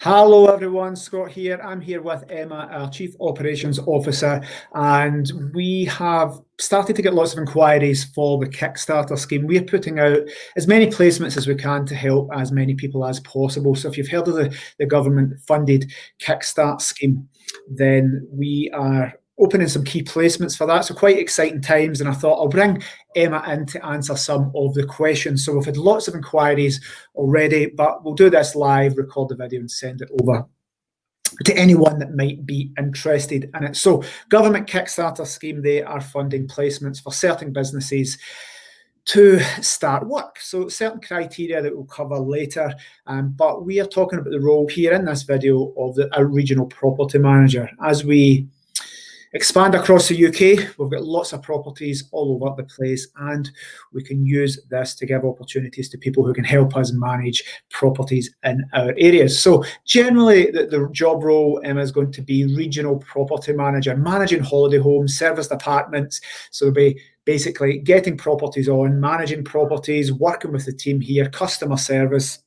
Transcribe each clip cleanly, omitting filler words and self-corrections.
Hello everyone, Scott here. I'm here with Emma, our Chief Operations Officer, and we have started to get lots of inquiries for the Kickstarter scheme. We're putting out as many placements as we can to help as many people as possible. So if you've heard of the government-funded Kickstart scheme, then we are opening some key placements for that. So quite exciting times, and I thought I'll bring Emma in to answer some of the questions. So we've had lots of inquiries already, but we'll do this live, record the video and send it over to anyone that might be interested in it. So government Kickstarter scheme, they are funding placements for certain businesses to start work. So certain criteria that we'll cover later, but we are talking about the role here in this video of a regional property manager. As we expand across the UK, we've got lots of properties all over the place, and we can use this to give opportunities to people who can help us manage properties in our areas. So generally, the job role, Emma, is going to be regional property manager, managing holiday homes, serviced apartments. So they'll be basically getting properties on, managing properties, working with the team here, customer service.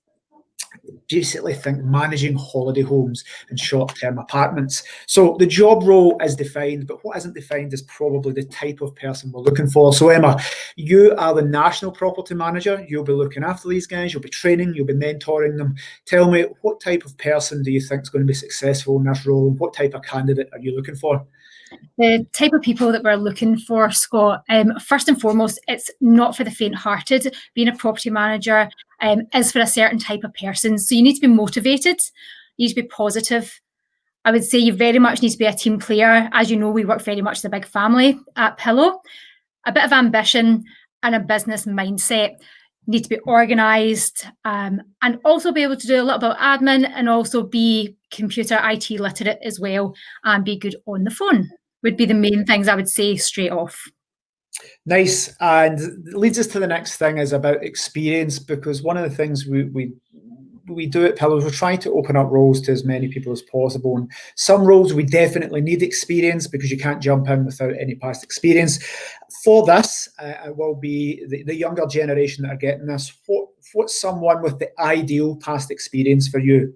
Basically think managing holiday homes and short-term apartments. So the job role is defined, but what isn't defined is probably the type of person we're looking for. So Emma, you are the national property manager. You'll be looking after these guys, you'll be training, you'll be mentoring them. Tell me, what type of person do you think is going to be successful in this role, and what type of candidate are you looking for? The type of people that we're looking for, Scott, first and foremost, it's not for the faint-hearted. Being a property manager is for a certain type of person. So you need to be motivated, you need to be positive. I would say you very much need to be a team player. As you know, we work very much as a big family at Pillow. A bit of ambition and a business mindset. You need to be organised and also be able to do a little bit of admin, and also be computer IT literate as well, and be good on the phone would be the main things I would say straight off. Nice. And leads us to the next thing, is about experience, because one of the things we do at Pillow is we're trying to open up roles to as many people as possible. And some roles we definitely need experience, because you can't jump in without any past experience. For this, it will be the younger generation that are getting this. What's someone with the ideal past experience for you?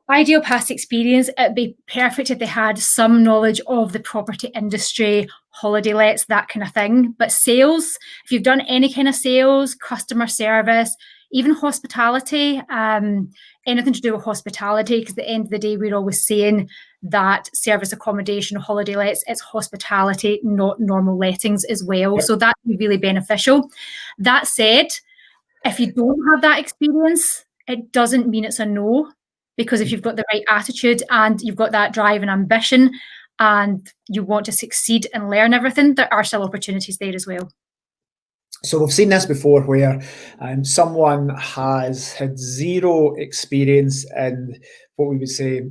Ideal past experience, it'd be perfect if they had some knowledge of the property industry, holiday lets, that kind of thing. But sales, if you've done any kind of sales, customer service, even hospitality, anything to do with hospitality, because at the end of the day, we're always saying that service accommodation, holiday lets, it's hospitality, not normal lettings as well. Yep. So that would be really beneficial. That said, if you don't have that experience, it doesn't mean it's a no. Because if you've got the right attitude and you've got that drive and ambition and you want to succeed and learn everything, there are still opportunities there as well. So we've seen this before, where someone has had zero experience in what we would say,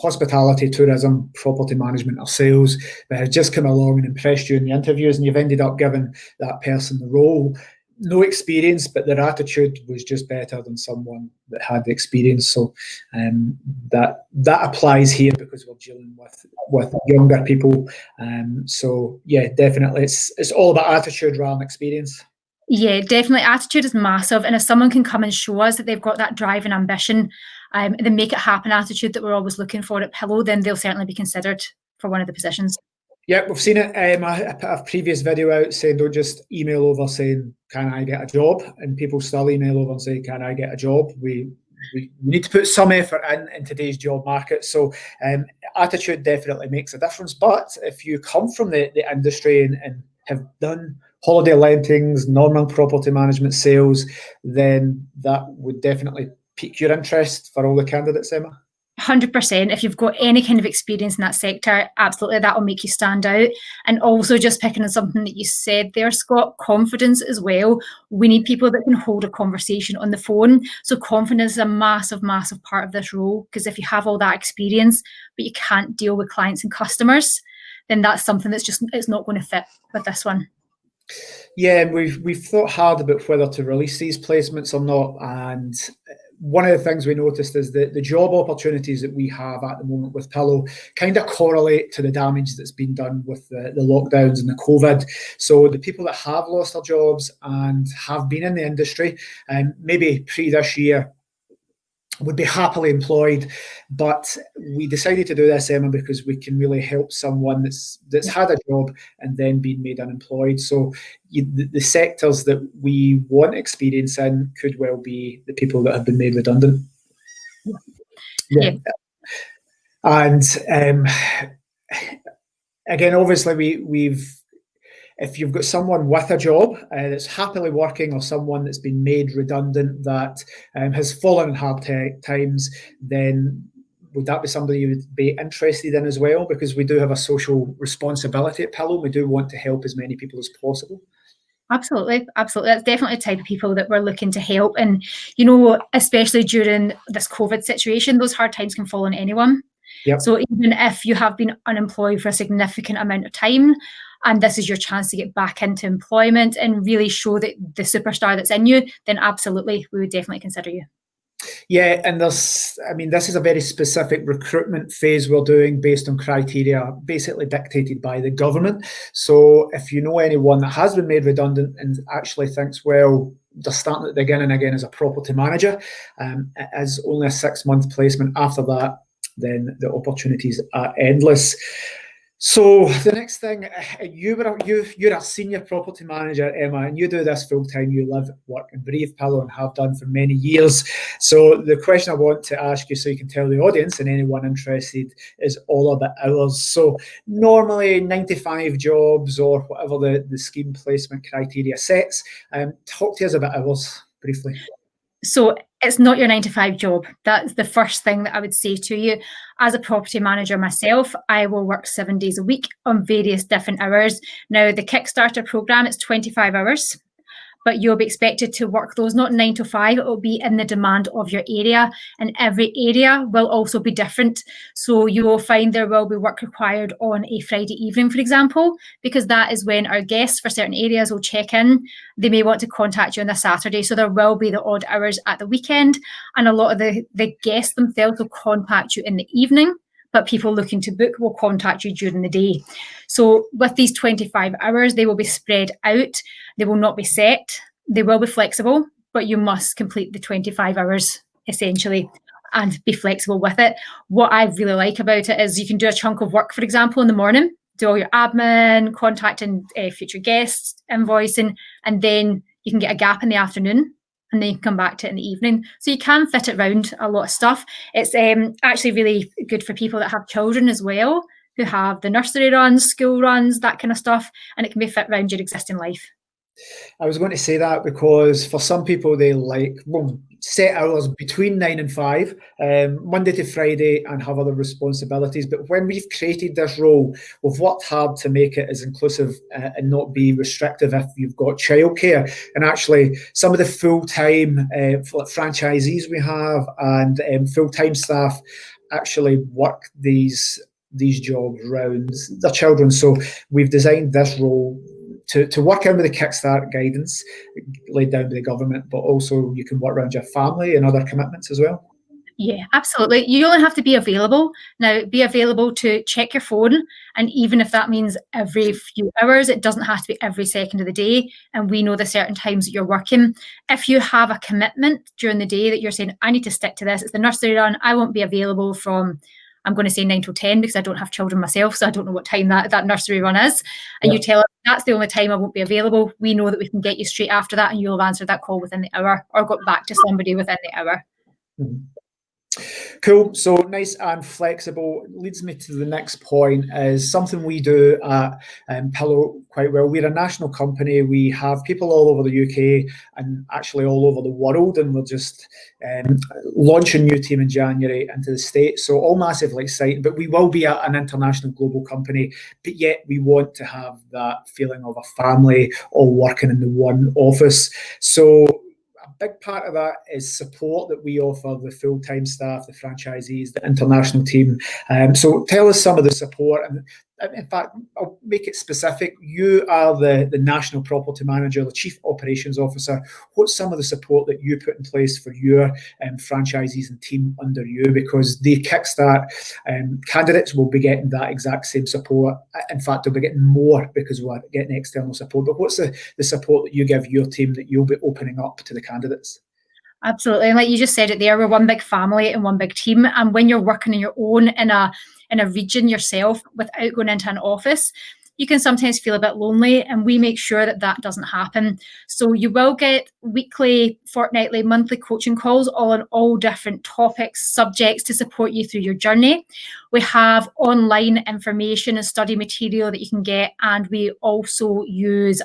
hospitality, tourism, property management or sales, but has just come along and impressed you in the interviews, and you've ended up giving that person the role. No experience, but their attitude was just better than someone that had the experience. So that applies here, because we're dealing with younger people. So yeah, definitely, it's all about attitude rather than experience. Yeah, definitely. Attitude is massive, and if someone can come and show us that they've got that drive and ambition, and the make it happen attitude that we're always looking for at Pillow, then they'll certainly be considered for one of the positions. Yeah, we've seen it. I put a previous video out saying don't just email over saying, can I get a job? And people still email over and say, can I get a job? We need to put some effort in today's job market. So attitude definitely makes a difference. But if you come from the industry and have done holiday lettings, normal property management, sales, then that would definitely pique your interest for all the candidates, Emma. 100%. If you've got any kind of experience in that sector, absolutely, that will make you stand out. And also, just picking on something that you said there, Scott, confidence as well. We need people that can hold a conversation on the phone. So confidence is a massive, massive part of this role, because if you have all that experience, but you can't deal with clients and customers, then that's something that's just, it's not going to fit with this one. Yeah, and we've thought hard about whether to release these placements or not. And one of the things we noticed is that the job opportunities that we have at the moment with Pillow kind of correlate to the damage that's been done with the lockdowns and the COVID. So the people that have lost their jobs and have been in the industry, maybe pre this year, would be happily employed, but we decided to do this, Emma, because we can really help someone that's had a job and then been made unemployed. So the sectors that we want experience in could well be the people that have been made redundant. Yeah. And again, obviously, we've if you've got someone with a job that's happily working, or someone that's been made redundant that has fallen in hard times, then would that be somebody you would be interested in as well? Because we do have a social responsibility at Pillow. We do want to help as many people as possible. Absolutely. That's definitely the type of people that we're looking to help. And, you know, especially during this COVID situation, those hard times can fall on anyone. Yep. So even if you have been unemployed for a significant amount of time, and this is your chance to get back into employment and really show that the superstar that's in you, then absolutely, we would definitely consider you. Yeah, and this is a very specific recruitment phase we're doing based on criteria basically dictated by the government. So if you know anyone that has been made redundant and actually thinks, well, they're starting at the beginning again as a property manager, it is only a 6-month placement. After that, then the opportunities are endless. So the next thing, you're a senior property manager, Emma, and you do this full time. You live, work, and breathe Pillow, and have done for many years. So the question I want to ask you, so you can tell the audience and anyone interested, is all of the hours. So normally 9-to-5 jobs, or whatever the scheme placement criteria sets. Talk to us about hours briefly. So it's not your 9-to-5 job. That's the first thing that I would say to you. As a property manager myself, I will work 7 days a week on various different hours. Now, the Kickstarter program, it's 25 hours, but you'll be expected to work those not 9 to 5. It will be in the demand of your area, and every area will also be different. So you will find there will be work required on a Friday evening, for example, because that is when our guests for certain areas will check in. They may want to contact you on a Saturday, so there will be the odd hours at the weekend, and a lot of the guests themselves will contact you in the evening, but people looking to book will contact you during the day. So with these 25 hours, they will be spread out. They will not be set. They will be flexible, but you must complete the 25 hours essentially and be flexible with it. What I really like about it is you can do a chunk of work, for example, in the morning, do all your admin, contacting future guests, invoicing, and then you can get a gap in the afternoon, and then you can come back to it in the evening. So you can fit it around a lot of stuff. It's actually really good for people that have children as well, who have the nursery runs, school runs, that kind of stuff, and it can be fit around your existing life. I was going to say that because for some people, they like set hours between 9 and 5, Monday to Friday, and have other responsibilities. But when we've created this role, we've worked hard to make it as inclusive and not be restrictive if you've got childcare. And actually, some of the full-time franchisees we have and full-time staff actually work these jobs around their children. So we've designed this role to work in with the Kickstart guidance laid down by the government, but also you can work around your family and other commitments as well. Yeah, absolutely. You only have to be available. Now, be available to check your phone. And even if that means every few hours, it doesn't have to be every second of the day. And we know the certain times that you're working. If you have a commitment during the day that you're saying, I need to stick to this, it's the nursery run, I won't be available from, I'm going to say 9 till 10 because I don't have children myself, so I don't know what time that nursery run is. And you tell us that's the only time I won't be available. We know that we can get you straight after that, and you'll have answered that call within the hour or got back to somebody within the hour. Mm-hmm. Cool. So nice and flexible. Leads me to the next point, is something we do at Pillow quite well. We're a national company. We have people all over the UK and actually all over the world, and we're just launching a new team in January into the States. So all massively exciting, but we will be an international global company, but yet we want to have that feeling of a family all working in the one office. So big part of that is support that we offer the full-time staff, the franchisees, the international team. So tell us some of the support. And in fact, I'll make it specific. You are the national property manager, the chief operations officer. What's some of the support that you put in place for your franchisees and team under you? Because the Kickstart candidates will be getting that exact same support. In fact, they'll be getting more because we're getting external support. But what's the support that you give your team that you'll be opening up to the candidates? Absolutely. And like you just said it there, we're one big family and one big team. And when you're working on your own in a region yourself without going into an office, you can sometimes feel a bit lonely, and we make sure that that doesn't happen. So you will get weekly, fortnightly, monthly coaching calls all on all different topics, subjects to support you through your journey. We have online information and study material that you can get, and we also use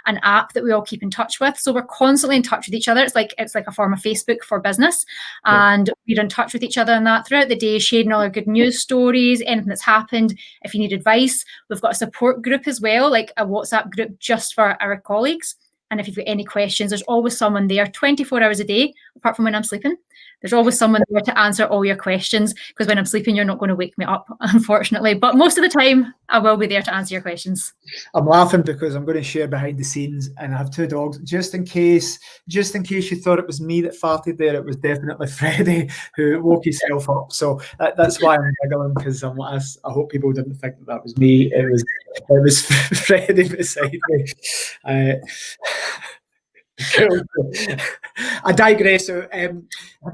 an app that we all keep in touch with. So we're constantly in touch with each other. It's like a form of Facebook for business. And we're in touch with each other on that throughout the day, sharing all our good news stories, anything that's happened. If you need advice, we've got a support group as well, like a WhatsApp group just for our colleagues. And if you've got any questions, there's always someone there 24 hours a day, apart from when I'm sleeping. There's always someone there to answer all your questions, because when I'm sleeping, you're not going to wake me up, unfortunately. But most of the time, I will be there to answer your questions. I'm laughing because I'm going to share behind the scenes, and I have two dogs. Just in case you thought it was me that farted there, it was definitely Freddie who woke himself up. So that's why I'm giggling, because I hope people didn't think that was me. It was Freddie beside me. I digress. So, have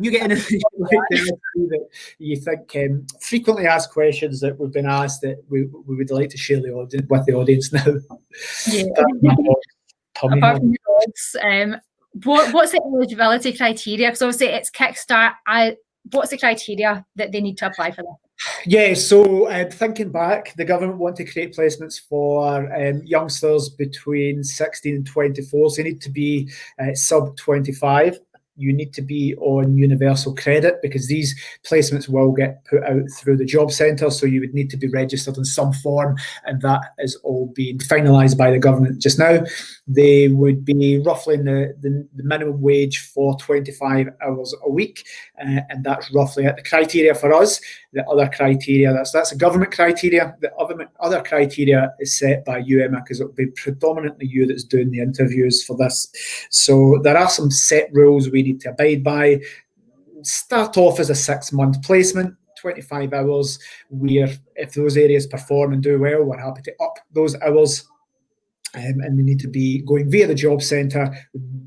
you got anything like that you think frequently asked questions that we've been asked that we would like to share with the audience now? Yeah. Apart from the dogs, what's the eligibility criteria? Because obviously it's Kickstart. What's the criteria that they need to apply for that? Yeah, so thinking back, the government want to create placements for youngsters between 16 and 24. So they need to be sub 25. You need to be on universal credit, because these placements will get put out through the job centre. So you would need to be registered in some form, and that is all being finalised by the government just now. They would be roughly in the minimum wage for 25 hours a week, and that's roughly at the criteria for us. The other criteria, that's a government criteria. The other criteria is set by you, Emma, because it'll be predominantly you that's doing the interviews for this. So there are some set rules we need to abide by. Start off as a 6-month placement, 25 hours. If those areas perform and do well, we're happy to up those hours. And we need to be going via the job centre.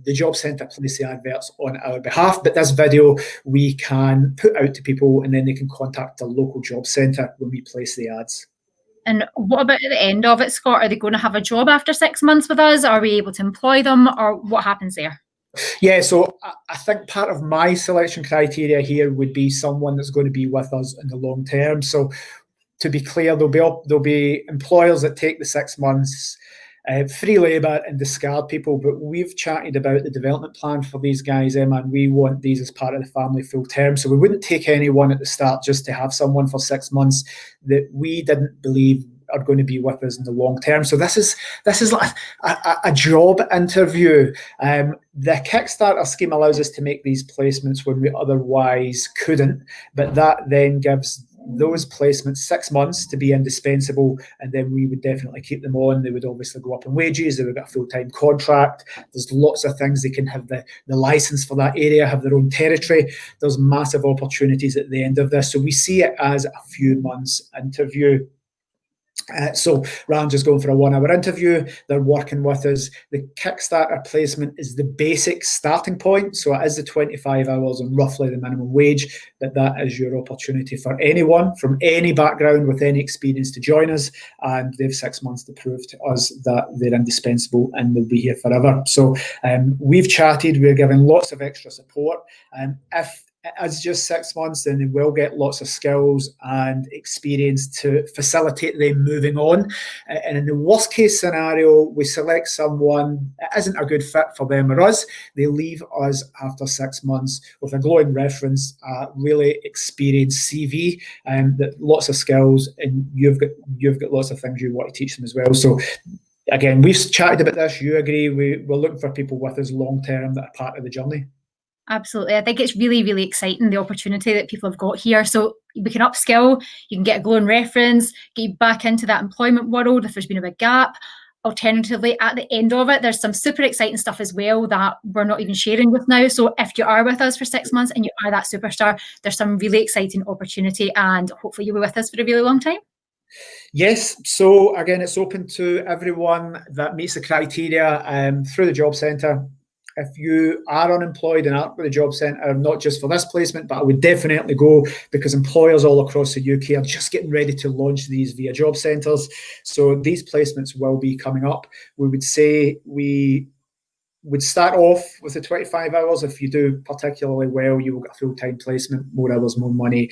The job centre place the adverts on our behalf, but this video we can put out to people, and then they can contact the local job centre when we place the ads. And what about at the end of it, Scott? Are they going to have a job after 6 months with us? Are we able to employ them, or what happens there? Yeah, so I think part of my selection criteria here would be someone that's going to be with us in the long term. So to be clear, there'll be employers that take the 6 months, free labour, and discard people. But we've chatted about the development plan for these guys, Emma, and we want these as part of the family full term. So we wouldn't take anyone at the start just to have someone for 6 months that we didn't believe are going to be with us in the long term. So this is like a job interview. The Kickstarter scheme allows us to make these placements when we otherwise couldn't, but that then gives those placements 6 months to be indispensable, and then we would definitely keep them on. They would obviously go up in wages, they would get a full-time contract. There's lots of things. They can have the license for that area, have their own territory. There's massive opportunities at the end of this. So we see it as a few months interview. So rather than just going for a 1-hour interview, they're working with us. The Kickstarter placement is the basic starting point. So it is the 25 hours and roughly the minimum wage, but that is your opportunity for anyone from any background with any experience to join us. And they have 6 months to prove to us that they're indispensable and they'll be here forever. So we've chatted, we're giving lots of extra support. And if as just 6 months, then they will get lots of skills and experience to facilitate them moving on. And in the worst case scenario, we select someone that isn't a good fit for them or us. They leave us after 6 months with a glowing reference, a really experienced CV, and lots of skills, and you've got lots of things you want to teach them as well. So again, we've chatted about this. You agree? We're looking for people with us long term that are part of the journey. Absolutely. I think it's really, really exciting, the opportunity that people have got here. So we can upskill, you can get a glowing reference, get you back into that employment world if there's been a big gap. Alternatively, at the end of it, there's some super exciting stuff as well that we're not even sharing with now. So if you are with us for 6 months and you are that superstar, there's some really exciting opportunity, and hopefully you'll be with us for a really long time. Yes, so again, it's open to everyone that meets the criteria through the job centre. If you are unemployed and aren't with the job centre, not just for this placement, but I would definitely go, because employers all across the UK are just getting ready to launch these via job centres. So these placements will be coming up. We would say we would start off with the 25 hours. If you do particularly well, you will get a full-time placement, more hours, more money,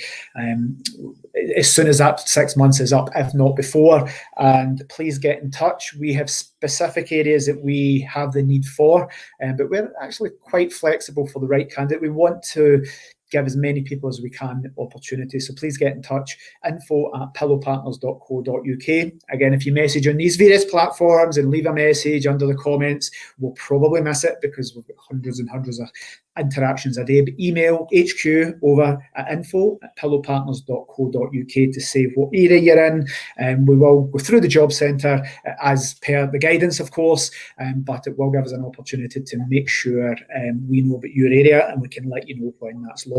as soon as that 6 months is up, if not before. And please get in touch. We have specific areas that we have the need for, but we're actually quite flexible for the right candidate. We want to give as many people as we can the opportunity. So please get in touch, info@pillowpartners.co.uk. Again, if you message on these various platforms and leave a message under the comments, we'll probably miss it because we've got hundreds and hundreds of interactions a day. But email HQ over at info@pillowpartners.co.uk to say what area you're in. We will go through the job centre as per the guidance, of course, but it will give us an opportunity to make sure we know about your area and we can let you know when that's launched.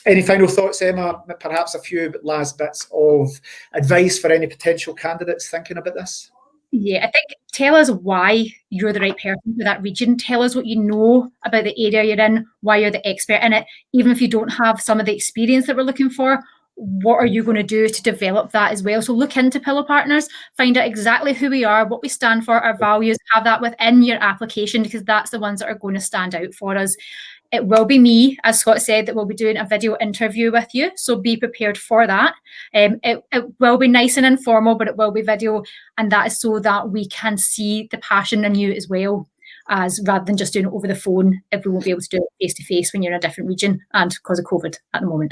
Any final thoughts, Emma? Perhaps a few last bits of advice for any potential candidates thinking about this? Yeah, I think tell us why you're the right person for that region. Tell us what you know about the area you're in, why you're the expert in it. Even if you don't have some of the experience that we're looking for, what are you going to do to develop that as well? So look into Pillow Partners, find out exactly who we are, what we stand for, our values, have that within your application, because that's the ones that are going to stand out for us. It will be me, as Scott said, that will be doing a video interview with you. So be prepared for that. It will be nice and informal, but it will be video. And that is so that we can see the passion in you as well, as rather than just doing it over the phone, if we won't be able to do it face to face when you're in a different region and because of COVID at the moment.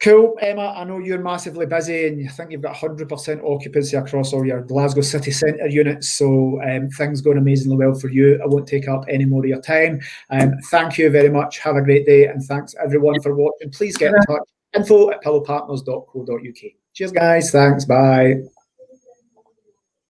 Cool, Emma, I know you're massively busy and you think you've got 100% occupancy across all your Glasgow city centre units, so things going amazingly well for you. I won't take up any more of your time. Thank you very much. Have a great day, and thanks everyone for watching. Please get in touch. info@pillowpartners.co.uk. Cheers, guys. Thanks. Bye.